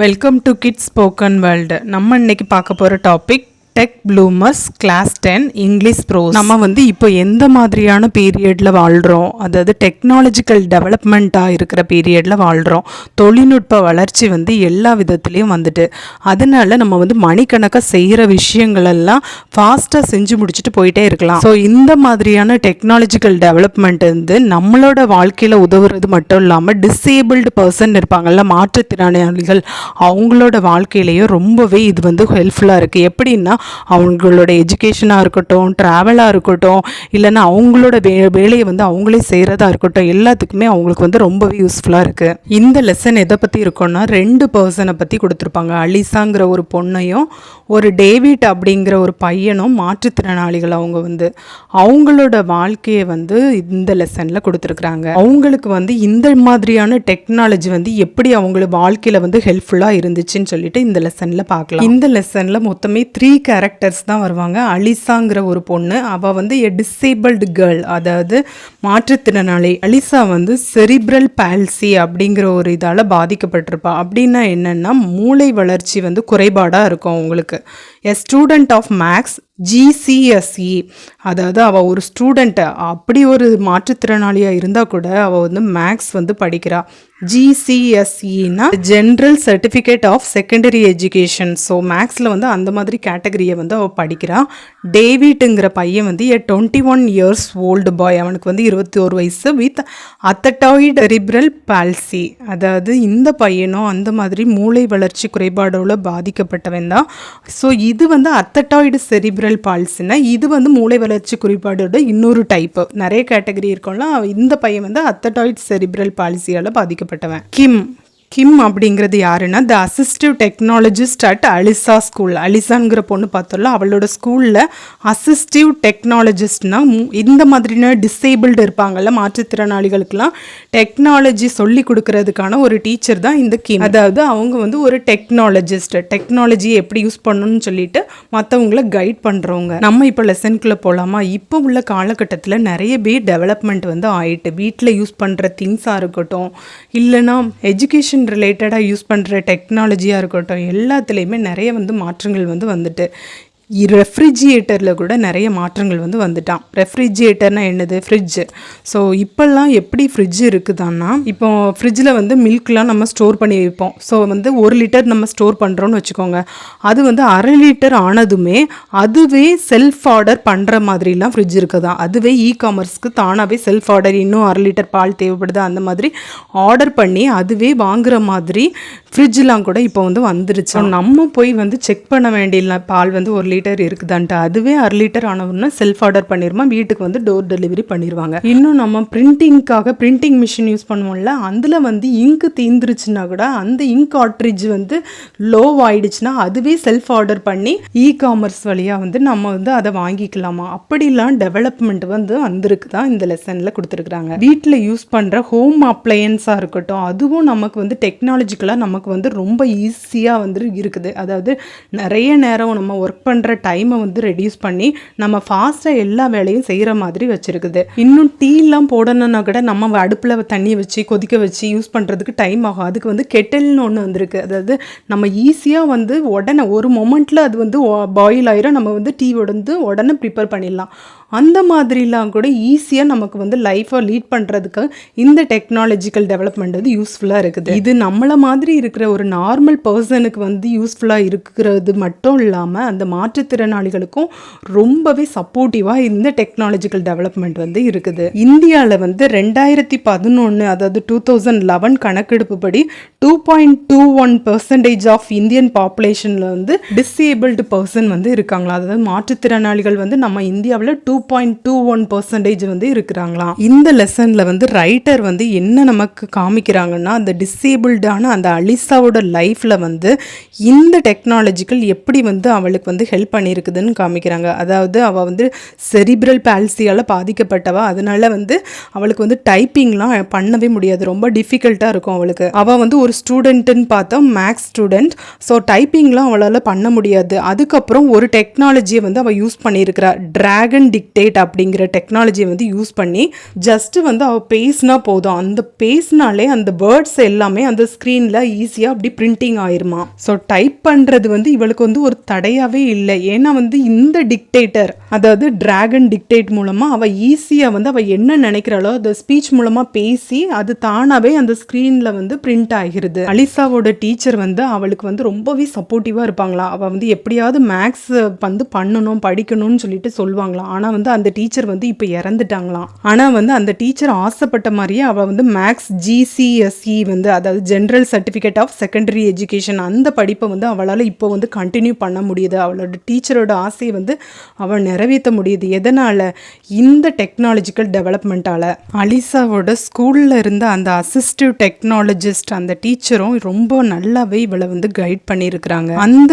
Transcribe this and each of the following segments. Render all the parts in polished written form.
Welcome to kids spoken world. நம்ம இன்னைக்கு பார்க்க போகிற topic tech bloomers class 10 English prose. நம்ம இப்போ எந்த மாதிரியான பீரியடில் வாழ்கிறோம், அதாவது டெக்னாலஜிக்கல் டெவலப்மெண்ட்டாக இருக்கிற பீரியடில் வாழ்கிறோம். தொழில்நுட்ப வளர்ச்சி எல்லா விதத்துலேயும் வந்துட்டு, அதனால நம்ம மணிக்கணக்காக செய்கிற விஷயங்களெல்லாம் ஃபாஸ்ட்டாக செஞ்சு முடிச்சுட்டு போயிட்டே இருக்கலாம். ஸோ இந்த மாதிரியான டெக்னாலஜிக்கல் டெவலப்மெண்ட் நம்மளோட வாழ்க்கையில் உதவுறது மட்டும் இல்லாமல் டிசேபிள்டு பர்சன் இருப்பாங்கள்ல, மாற்றுத்திறனாளிகள், அவங்களோட வாழ்க்கையிலையும் ரொம்பவே இது ஹெல்ப்ஃபுல்லாக இருக்குது. எப்படின்னா அவங்களோட எஜுகேஷனாக இருக்கட்டும், ட்ராவலாக இருக்கட்டும், இல்லைன்னா அவங்களோட வேலையை அவங்களே செய்கிறதா இருக்கட்டும், எல்லாத்துக்குமே அவங்களுக்கு ரொம்பவே யூஸ்ஃபுல்லாக இருக்குது. இந்த லெசன் எதை பற்றி இருக்குன்னா, 2 பர்சனை பற்றி கொடுத்துருப்பாங்க. அலிசாங்கிற ஒரு பொண்ணையும் ஒரு டேவிட் அப்படிங்கிற ஒரு பையனும் மாற்றுத்திறனாளிகள். அவங்க அவங்களோட வாழ்க்கையை இந்த லெசனில் கொடுத்துருக்குறாங்க. அவங்களுக்கு இந்த மாதிரியான டெக்னாலஜி எப்படி அவங்களோட வாழ்க்கையில் ஹெல்ப்ஃபுல்லாக இருந்துச்சுன்னு சொல்லிட்டு இந்த லெசனில் பார்க்கலாம். இந்த லெசனில் மொத்தமே 3 கேரக்டர்ஸ் தான் வருவாங்க. அலிசாங்கிற ஒரு பொண்ணு, அவள் எ டிசேபிள்டு கேர்ள், அதாவது மாற்றுத்திறனாளி. அலிசா செரிப்ரல் பால்சி அப்படிங்கிற ஒரு இதால் பாதிக்கப்பட்டிருப்பா. அப்படின்னா என்னென்னா, மூளை வளர்ச்சி குறைபாடாக இருக்கும் அவங்களுக்கு. A student of Max GCSE, அதாவது அவள் ஒரு ஸ்டூடெண்ட்டை, அப்படி ஒரு மாற்றுத்திறனாளியாக இருந்தால் கூட அவள் மேக்ஸ் படிக்கிறா. GCSEனா general certificate of secondary education. So மேக்ஸில் அந்த மாதிரி கேட்டகரியை அவள் படிக்கிறா. டேவிட்டுங்கிற பையன் எ 21 இயர்ஸ் ஓல்டு பாய், அவனுக்கு 21 வயசு, வித் அத்தட்டாய்டு செரிப்ரல் பால்சி. அதாவது இந்த பையனும் அந்த மாதிரி மூளை வளர்ச்சி குறைபாடோட பாதிக்கப்பட்டவன் தான். ஸோ இது அத்தட்டாய்டு செரிப்ரல் பால்சினா இது மூளை வளர்ச்சி குறைபாடோட இன்னொரு டைப்பு. நிறைய கேட்டகரி இருக்கும்ல, இந்த பையன் அத்தட்டாய்டு செரிப்ரல் பால்சியால் பாதிக்கப்பட்டவன். கிம் அப்படிங்கிறது யாருன்னா, த அசிஸ்டிவ் டெக்னாலஜிஸ்ட் அட் அலிசா ஸ்கூல். அலிசாங்கிற பொண்ணு பார்த்தோம்ல, அவளோட ஸ்கூலில் அசிஸ்டிவ் டெக்னாலஜிஸ்ட்னா இந்த மாதிரியான டிசேபிள்டு இருப்பாங்கள்ல, மாற்றுத்திறனாளிகளுக்கெல்லாம் டெக்னாலஜி சொல்லி கொடுக்கறதுக்கான ஒரு டீச்சர் தான் இந்த கிம். அதாவது அவங்க ஒரு டெக்னாலஜிஸ்ட், டெக்னாலஜியை எப்படி யூஸ் பண்ணணும்னு சொல்லிட்டு மற்றவங்கள கைட் பண்ணுறவங்க. நம்ம இப்போ லெசனுக்குள்ளே போகலாமா? இப்போ உள்ள காலகட்டத்தில் நிறைய பேர் டெவலப்மெண்ட் ஆயிட்டு, வீட்டில் யூஸ் பண்ணுற திங்ஸாக இருக்கட்டும், இல்லைனா எஜுகேஷன் ரிலேட்டடாக யூஸ் பண்ணுற டெக்னாலஜியாக இருக்கட்டும், எல்லாத்துலேயுமே நிறைய மாற்றங்கள் வந்துட்டு, ரெஃப்ரிஜிரேட்டரில் கூட நிறைய மாற்றங்கள் வந்துட்டான். ரெஃப்ரிஜிரேட்டர்னா என்னது? ஃப்ரிட்ஜு. ஸோ இப்போல்லாம் எப்படி ஃப்ரிட்ஜ் இருக்குதான்னா, இப்போ ஃப்ரிட்ஜில் மில்க்லாம் நம்ம ஸ்டோர் பண்ணி வைப்போம். ஸோ 1 லிட்டர் நம்ம ஸ்டோர் பண்ணுறோன்னு வச்சுக்கோங்க, அது 1/2 லிட்டர் ஆனதுமே அதுவே செல்ஃப் ஆர்டர் பண்ணுற மாதிரிலாம் ஃப்ரிட்ஜ் இருக்குதான். அதுவே காமர்ஸ்க்கு தானாகவே செல்ஃப் ஆர்டர், இன்னும் 1/2 லிட்டர் பால் தேவைப்படுது, அந்த மாதிரி ஆர்டர் பண்ணி அதுவே வாங்குற மாதிரி ஃப்ரிட்ஜெலாம் கூட இப்போ வந்துருச்சு. நம்ம போய் செக் பண்ண வேண்டிய பால் 1 லிட்டர் இருக்குதான்ட்டு, அதுவே 1/2 லிட்டர் ஆனவுடனே செல்ஃப் ஆர்டர் பண்ணிருமா, வீட்டுக்கு டோர் டெலிவரி பண்ணிடுவாங்க. இன்னும் நம்ம பிரிண்டிங்காக பிரிண்டிங் மிஷின் யூஸ் பண்ணுவோம்ல, அதில் இங்கு தீந்துருச்சுன்னா கூட அந்த இங்க் கார்ட்ரிட்ஜ் லோ ஆயிடுச்சுன்னா அதுவே செல்ஃப் ஆர்டர் பண்ணி காமர்ஸ் வழியாக நம்ம அதை வாங்கிக்கலாமா. அப்படிலாம் டெவலப்மெண்ட் வந்திருக்கு தான் இந்த லெசனில் கொடுத்துருக்குறாங்க. வீட்டில் யூஸ் பண்ணுற ஹோம் அப்ளையன்ஸாக இருக்கட்டும், அதுவும் நமக்கு டெக்னாலஜிக்கலாக நமக்கு ரொம்ப ஈஸியாக இருக்குது. அதாவது நிறைய நேரம் நம்ம ஒர்க் பண்ணுற டைமை ரெடியூஸ் பண்ணி நம்ம ஃபாஸ்ட்டாக எல்லா வேலையும் செய்கிற மாதிரி வச்சுருக்குது. இன்னும் டீலாம் போடணுன்னா கூட நம்ம அடுப்பில் தண்ணி வச்சு கொதிக்க வச்சு யூஸ் பண்ணுறதுக்கு டைம் ஆகும். அதுக்கு கெட்டில்னு ஒன்று வந்திருக்கு. அதாவது நம்ம ஈஸியாக உடனே ஒரு மொமெண்ட்டில் அது பாயில் ஆயிரும், நம்ம டீ உடனே ப்ரிப்பேர் பண்ணிடலாம். அந்த மாதிரிலாம் கூட ஈஸியாக நமக்கு லைஃப்பை லீட் பண்ணுறதுக்கு இந்த டெக்னாலஜிக்கல் டெவலப்மெண்ட் யூஸ்ஃபுல்லாக இருக்குது. இது நம்மளை மாதிரி இருக்கிற ஒரு நார்மல் பர்சனுக்கு யூஸ்ஃபுல்லாக இருக்கிறது மட்டும் இல்லாமல் அந்த மாற்றுத்திறனாளிகளுக்கும் ரொம்பவே சப்போர்ட்டிவாக இந்த டெக்னாலஜிக்கல் டெவலப்மெண்ட் இருக்குது. இந்தியாவில் 2011, அதாவது 2011 கணக்கெடுப்பு படி 2.21% ஆஃப் இந்தியன் பாப்புலேஷனில் டிசேபிள்டு பர்சன் இருக்காங்களா. அதாவது மாற்றுத்திறனாளிகள் நம்ம இந்தியாவில் 2.21% இருக்கிறாங்களாம். இந்த லெசனில் ரைட்டர் என்ன நமக்கு காமிக்கிறாங்கன்னா, அந்த டிசேபிள்டான அந்த அலிசாவோட லைஃப்பில் இந்த டெக்னாலஜிக்கல் எப்படி அவளுக்கு ஹெல்ப் பண்ணியிருக்குதுன்னு காமிக்கிறாங்க. அதாவது அவள் செரிப்ரல் பால்சியால் பாதிக்கப்பட்டவா, அதனால அவளுக்கு டைப்பிங்லாம் பண்ணவே முடியாது, ரொம்ப டிஃபிகல்ட்டாக இருக்கும் அவளுக்கு. அவள் ஒரு ஸ்டூடெண்ட்டுன்னு பார்த்தா மேக்ஸ் ஸ்டூடெண்ட். ஸோ டைப்பிங்லாம் அவளால் பண்ண முடியாது. அதுக்கப்புறம் ஒரு டெக்னாலஜியை அவள் யூஸ் பண்ணியிருக்கிறா, டிராகன் டிக் டிக்டேட் அப்படிங்கிற டெக்னாலஜியை வந்து யூஸ் பண்ணி ஜஸ்ட் வந்து அவள் பேசினா போதும், அந்த பேசினாலே அந்த வேர்ட்ஸ் எல்லாமே அந்த ஸ்க்ரீனில் ஈஸியாக அப்படி பிரிண்டிங் ஆயிருமா. ஸோ டைப் பண்ணுறது வந்து இவளுக்கு வந்து ஒரு தடையாகவே இல்லை. ஏன்னா வந்து இந்த டிக்டேட்டர், அதாவது டிராகன் டிக்டேட் மூலமாக அவள் ஈஸியாக வந்து அவள் என்ன நினைக்கிறாளோ அந்த ஸ்பீச் மூலமாக பேசி அது தானாகவே அந்த ஸ்க்ரீனில் வந்து பிரிண்ட் ஆகிருது. அலிசாவோட டீச்சர் வந்து அவளுக்கு வந்து ரொம்பவே சப்போர்ட்டிவாக இருப்பாங்களா. அவள் வந்து எப்படியாவது மேக்ஸ் வந்து பண்ணணும் படிக்கணும்னு சொல்லிட்டு சொல்லுவாங்களாம். ஆனால் வந்து அந்த டீச்சர் வந்து இப்போ இறந்துட்டாங்களாம். ஆனால் வந்து அந்த டீச்சர் ஆசைப்பட்ட மாதிரியே அவள் வந்து மேக்ஸ் GCSE வந்து, அதாவது general certificate of secondary education, அந்த படிப்பை வந்து அவளால் இப்போ வந்து கண்டினியூ பண்ண முடியுது. அவளோட டீச்சரோட ஆசையை வந்து அவள் நிறைவேற்ற முடியுது. எதனால்? இந்த டெக்னாலஜிக்கல் டெவலப்மெண்ட்டால். அலிசாவோட ஸ்கூலில் இருந்த அந்த அசிஸ்டிவ் டெக்னாலஜிஸ்ட் அந்த டீச்சரும் ரொம்ப நல்லாவே இவளை வந்து கைட் பண்ணியிருக்கிறாங்க. அந்த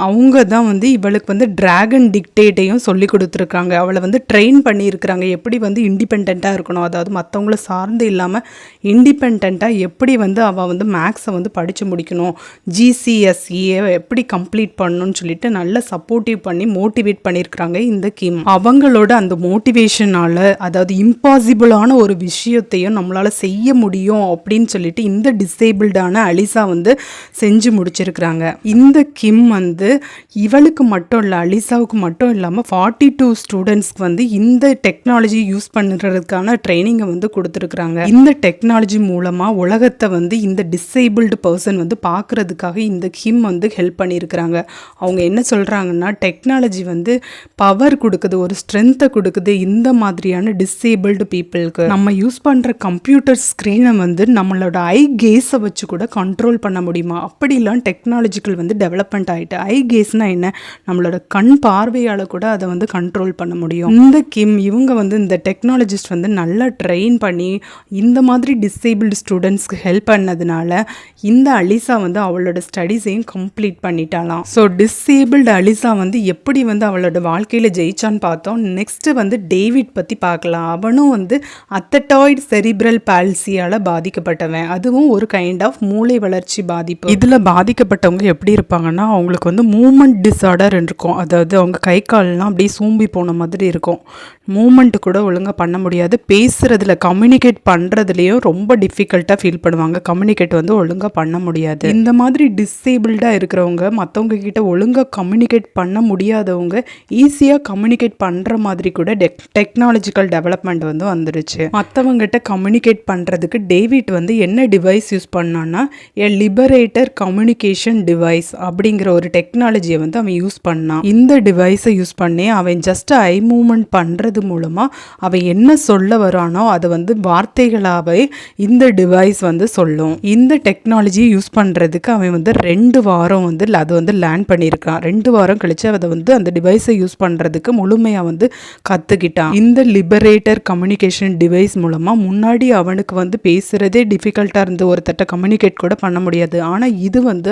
அவங்க தான் வந்து இவளுக்கு வந்து டிராகன் டிக்டேட்டையும் சொல்லி கொடுத்துருக்காங்க. அவளை வந்து ட்ரெயின் பண்ணியிருக்கிறாங்க எப்படி வந்து இண்டிபெண்ட்டாக இருக்கணும், அதாவது மற்றவங்கள சார்ந்து இல்லாமல் இண்டிபெண்ட்டாக எப்படி வந்து அவள் வந்து மேக்ஸை வந்து படித்து முடிக்கணும், GCSE எப்படி கம்ப்ளீட் பண்ணணும்னு சொல்லிட்டு நல்ல சப்போர்ட்டிவ் பண்ணி மோட்டிவேட் பண்ணியிருக்கிறாங்க இந்த கிம். அவங்களோட அந்த மோட்டிவேஷனால், அதாவது இம்பாசிபிளான ஒரு விஷயத்தையும் நம்மளால் செய்ய முடியும் அப்படின்னு சொல்லிட்டு இந்த டிசேபிள்டான அலிசா வந்து செஞ்சு முடிச்சிருக்கிறாங்க. இந்த கிம் வந்து இவளுக்கு மட்டும் இல்லை, அலிசாவுக்கு மட்டும் இல்லாமல் 42 ஸ்டூடெண்ட்ஸ்க்கு வந்து இந்த டெக்னாலஜி யூஸ் பண்ணுறதுக்கான ட்ரைனிங்கை வந்து கொடுத்துருக்குறாங்க. இந்த டெக்னாலஜி மூலமாக உலகத்தை வந்து இந்த டிசேபிள்டு பர்சன் வந்து பார்க்குறதுக்காக இந்த கிம் வந்து ஹெல்ப் பண்ணியிருக்கிறாங்க. அவங்க என்ன சொல்கிறாங்கன்னா, டெக்னாலஜி வந்து பவர் கொடுக்குது, ஒரு ஸ்ட்ரென்த்தை கொடுக்குது இந்த மாதிரியான டிசேபிள்டு பீப்புளுக்கு. நம்ம யூஸ் பண்ணுற கம்ப்யூட்டர் ஸ்க்ரீனை வந்து நம்மளோட ஐ கேஸை வச்சு கூட கண்ட்ரோல் பண்ண முடியுமா, அப்படிலாம் டெக்னாலஜிக்கல் வந்து டெவலப்மெண்ட் ஆகிட்டு. ஐ கேஸ்னா என்ன, நம்மளோட கண் பார்வையால் கூட அதை வந்து கண்ட்ரோல் பண்ண முடியும். இந்த கிம் இவங்க வந்து இந்த டெக்னாலஜிஸ்ட் வந்து நல்லா ட்ரெயின் பண்ணி இந்த மாதிரி டிசேபிள்டு ஸ்டூடெண்ட்ஸ்க்கு ஹெல்ப் பண்ணதுனால இந்த அலிசா வந்து அவளோட ஸ்டடீஸையும் கம்ப்ளீட் பண்ணிட்டாலாம். ஸோ டிசேபிள்டு அலிசா வந்து எப்படி வந்து அவளோட வாழ்க்கையில் ஜெயிச்சான்னு பார்த்தோம். நெக்ஸ்ட்டு வந்து டேவிட் பற்றி பார்க்கலாம். அவனும் வந்து அத்தட்டாய்டு செரிப்ரல் பால்சியால் பாதிக்கப்பட்டவன். அதுவும் ஒரு கைண்ட் ஆஃப் மூளை வளர்ச்சி பாதிப்பு. இதில் பாதிக்கப்பட்டவங்க எப்படி இருப்பாங்கன்னா, அவங்களுக்கு வந்து மூமெண்ட் டிஸார்டர் இருக்கும். அதாவது அவங்க கை கால்லாம் அப்படியே சூம்பி போன மாதிரி இருக்கும். மூமெண்ட் கூட ஒழுங்காக பண்ண முடியாது. பேசுகிறதுல கம்யூனிகேட் பண்ணுறதுலேயும் ரொம்ப டிஃபிகல்ட்டாக ஃபீல் பண்ணுவாங்க. கம்யூனிகேட் வந்து ஒழுங்காக பண்ண முடியாது. இந்த மாதிரி டிசேபிள்டாக இருக்கிறவங்க மற்றவங்க கிட்ட ஒழுங்காக கம்யூனிகேட் பண்ண முடியாதவங்க ஈஸியாக கம்யூனிகேட் பண்ணுற மாதிரி கூட டெக்னாலஜிக்கல் டெவலப்மெண்ட் வந்து வந்துருச்சு. மற்றவங்ககிட்ட கம்யூனிகேட் பண்ணுறதுக்கு டேவிட் வந்து என்ன டிவைஸ் யூஸ் பண்ணான்னா, லிபரேட்டர் கம்யூனிகேஷன் டிவைஸ் அப்படிங்கிற ஒரு டெக்னாலஜியை வந்து அவன் யூஸ் பண்ணான். இந்த டிவைஸை யூஸ் பண்ணி அவன் ஜஸ்ட் ஐ மூவ்மெண்ட் பண்ணுறது மூலமாக அவன் என்ன சொல்ல வரானோ அதை வந்து வார்த்தைகளாகவே இந்த டிவைஸ் வந்து சொல்லும். இந்த டெக்னாலஜியை யூஸ் பண்ணுறதுக்கு அவன் வந்து 2 வாரம் வந்து அதை வந்து லேர்ன் பண்ணியிருக்கான். 2 வாரம் கழிச்சு அதை வந்து அந்த டிவைஸை யூஸ் பண்ணுறதுக்கு முழுமையாக வந்து கற்றுக்கிட்டான். இந்த லிபரேட்டர் கம்யூனிகேஷன் டிவைஸ் மூலமாக முன்னாடி அவனுக்கு வந்து பேசுகிறதே டிஃபிகல்ட்டாக இருந்து ஒருத்தட்ட கம்யூனிகேட் கூட பண்ண முடியாது. ஆனால் இது வந்து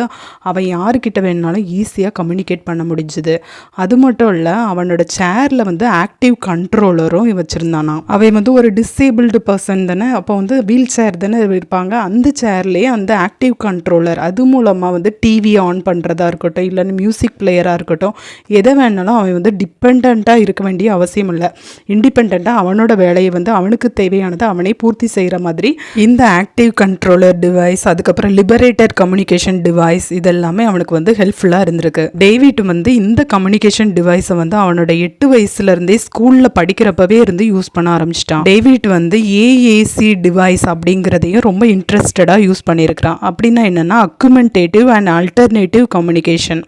அவன் யாருக்கிட்ட வேணுனாலும் ஈஸியாக கம்யூனிகேட் பண்ண முடிஞ்சுது. அது மட்டும் இல்லை, அவனோட சேரில் வந்து ஆக்டிவ் கண்ட்ரோலரும் வச்சுருந்தானா. அவன் வந்து ஒரு டிசேபிள்டு பர்சன் தானே, அப்போ வந்து வீல் சேர் தானே இருப்பாங்க. அந்த சேர்லேயே அந்த ஆக்டிவ் கண்ட்ரோலர் அது மூலமாக வந்து டிவி ஆன் பண்ணுறதா இருக்கட்டும், இல்லைன்னு மியூசிக் பிளேயராக இருக்கட்டும், எதை வேணாலும் அவன் வந்து டிபெண்ட்டாக இருக்க வேண்டிய அவசியம் இல்லை. இண்டிபெண்ட்டாக அவனோட வேலையை வந்து அவனுக்கு தேவையானதை அவனே பூர்த்தி செய்கிற மாதிரி இந்த ஆக்டிவ் கண்ட்ரோலர் டிவைஸ், அதுக்கப்புறம் லிபரேட்டர் கம்யூனிகேஷன் டிவைஸ், இதெல்லாமே அவனுக்கு வந்து ஹெல்ப்ஃபுல்லாக இருந்திருக்கு. டேவிட் வந்து இந்த கம்யூனிகேஷன் டிவைஸை வந்து அவனோட 8 வயசுலேருந்தே ஸ்கூலில் படிக்கிறப்பவே இருந்து யூஸ் பண்ண ஆரம்பிச்சிட்டான். டேவிட் வந்து AAC டிவைஸ் அப்படிங்கிறதையும் ரொம்ப இன்ட்ரெஸ்டடாக யூஸ் பண்ணியிருக்கிறான். அப்படின்னா என்னென்னா, அக்குமெண்டேட்டிவ் அண்ட் ஆல்டர்னேட்டிவ் கம்யூனிகேஷன்.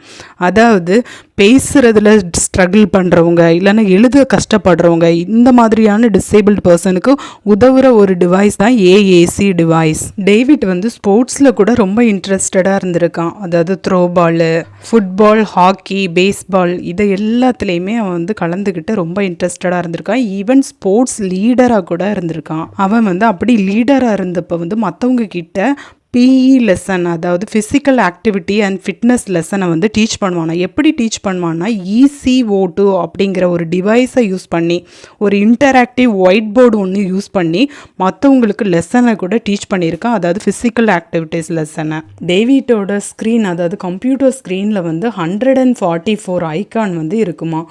அதாவது பேசுகிறதுல ஸ்ட்ரகிள் பண்ணுறவங்க, இல்லைன்னா எழுத கஷ்டப்படுறவங்க, இந்த மாதிரியான டிசேபிள்டு பர்சனுக்கு உதவுற ஒரு டிவைஸ் தான் AAC டிவைஸ். டேவிட் வந்து ஸ்போர்ட்ஸில் கூட ரொம்ப இன்ட்ரெஸ்டடாக இருந்திருக்கான். அதாவது throw ball, football, hockey, baseball, இதை எல்லாத்துலேயுமே அவன் வந்து கலந்துக்கிட்டு ரொம்ப இன்ட்ரெஸ்டடாக இருந்திருக்கான். ஈவன் ஸ்போர்ட்ஸ் லீடராக கூட இருந்திருக்கான். அவன் வந்து அப்படி லீடராக இருந்தப்போ வந்து மற்றவங்க கிட்ட PE லெசன், அதாவது ஃபிசிக்கல் ஆக்டிவிட்டி அண்ட் ஃபிட்னஸ் லெசனை வந்து டீச் பண்ணுவானா. எப்படி டீச் பண்ணுவான்னா, ECO2 அப்படிங்கிற ஒரு டிவைஸை யூஸ் பண்ணி, ஒரு இன்டராக்டிவ் ஒயிட் போர்டு ஒன்று யூஸ் பண்ணி மற்றவங்களுக்கு லெசனை கூட டீச் பண்ணியிருக்கான். அதாவது ஃபிசிக்கல் ஆக்டிவிட்டிஸ் லெசனை. டேவிட்டோட ஸ்க்ரீன், அதாவது கம்ப்யூட்டர் ஸ்க்ரீனில் வந்து 144 ஐக்கான் வந்து இருக்குமா.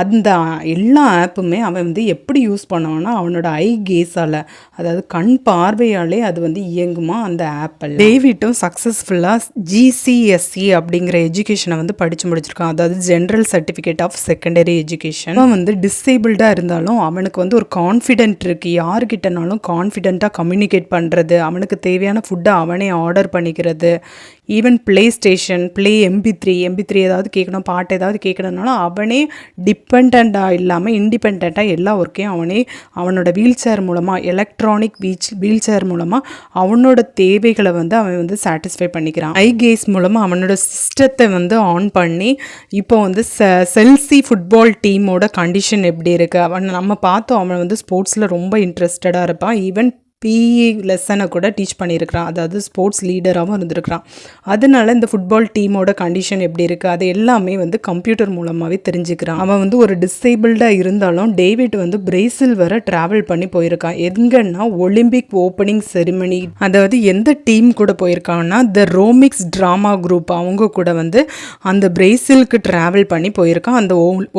அந்த எல்லா ஆப்புமே அவன் வந்து எப்படி யூஸ் பண்ணுவான்னா அவனோட ஐ கேஸால், அதாவது கண் பார்வையாலே அது வந்து இயங்குமா அந்த ஆப்பில். டேவிட்டும் சக்ஸஸ்ஃபுல்லாக GCSE அப்படிங்கிற எஜுகேஷனை வந்து படித்து முடிச்சிருக்கான், அதாவது general certificate of secondary education. அவன் வந்து டிசேபிள்டாக இருந்தாலும் அவனுக்கு வந்து ஒரு கான்ஃபிடென்ட் இருக்குது, யார்கிட்டனாலும் கான்ஃபிடென்ட்டாக கம்யூனிகேட் பண்ணுறது, அவனுக்கு தேவையான ஃபுட்டை அவனே ஆர்டர் பண்ணிக்கிறது, ஈவன் ப்ளே ஸ்டேஷன், MP3 ஏதாவது கேட்கணும், பாட்டு ஏதாவது கேட்கணுன்னாலும் அவனே டிபெண்ட்டாக இல்லாமல் இண்டிபெண்ட்டாக எல்லா ஒர்க்கையும் அவனே அவனோட வீல் சேர் மூலமாக, எலக்ட்ரானிக் வீல் சேர் மூலமாக அவனோட தேவைகளை வந்து அவன் வந்து சாட்டிஸ்ஃபை பண்ணிக்கிறான். ஐ கேஸ் மூலமாக அவனோட சிஸ்டத்தை வந்து ஆன் பண்ணி இப்போ வந்து செல்சி ஃபுட்பால் டீமோட கண்டிஷன் எப்படி இருக்குது, அவன் நம்ம பார்த்தோம், அவன் வந்து ஸ்போர்ட்ஸில் ரொம்ப இன்ட்ரெஸ்டடாக இருப்பான், ஈவன் PE லெசனை கூட டீச் பண்ணியிருக்கிறான், அதாவது ஸ்போர்ட்ஸ் லீடராகவும் இருந்திருக்கிறான். அதனால இந்த ஃபுட்பால் டீமோட கண்டிஷன் எப்படி இருக்குது அது எல்லாமே வந்து கம்ப்யூட்டர் மூலமாகவே தெரிஞ்சுக்கிறான். அவன் வந்து ஒரு டிசேபிள்டாக இருந்தாலும் டேவிட் வந்து பிரேசில் வர ட்ராவல் பண்ணி போயிருக்கான். எங்கன்னா ஒலிம்பிக் ஓப்பனிங் செரிமனி, அதாவது எந்த டீம் கூட போயிருக்கான்னா த ரோமிக்ஸ் ட்ராமா குரூப், அவங்க கூட வந்து அந்த பிரேசிலுக்கு ட்ராவல் பண்ணி போயிருக்கான் அந்த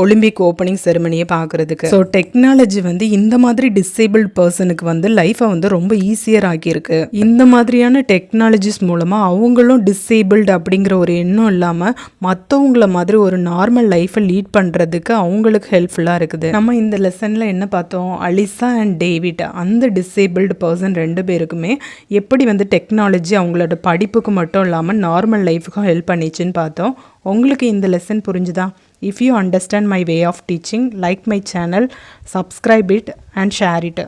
ஒலிம்பிக் ஓப்பனிங் செரிமனியை பார்க்குறதுக்கு. ஸோ டெக்னாலஜி வந்து இந்த மாதிரி டிசேபிள்ட் பர்சனுக்கு வந்து லைஃப்பை வந்து ரொம்ப ஈஸியர் ஆகியிருக்கு. இந்த மாதிரியான டெக்னாலஜிஸ் மூலமாக அவங்களும் டிசேபிள்டு அப்படிங்கிற ஒரு எண்ணம் இல்லாமல் மற்றவங்கள மாதிரி ஒரு நார்மல் லைஃப்பை லீட் பண்ணுறதுக்கு அவங்களுக்கு ஹெல்ப்ஃபுல்லாக இருக்குது. நம்ம இந்த லெசனில் என்ன பார்த்தோம், அலிசா அண்ட் டேவிட் அந்த டிசேபிள்டு பர்சன் 2 பேருக்குமே எப்படி வந்து டெக்னாலஜி அவங்களோட படிப்புக்கு மட்டும் இல்லாமல் நார்மல் லைஃபுக்கும் ஹெல்ப் பண்ணிச்சுன்னு பார்த்தோம். உங்களுக்கு இந்த லெசன் புரிஞ்சுதா? If you understand my way of teaching, like my channel, subscribe it and share it.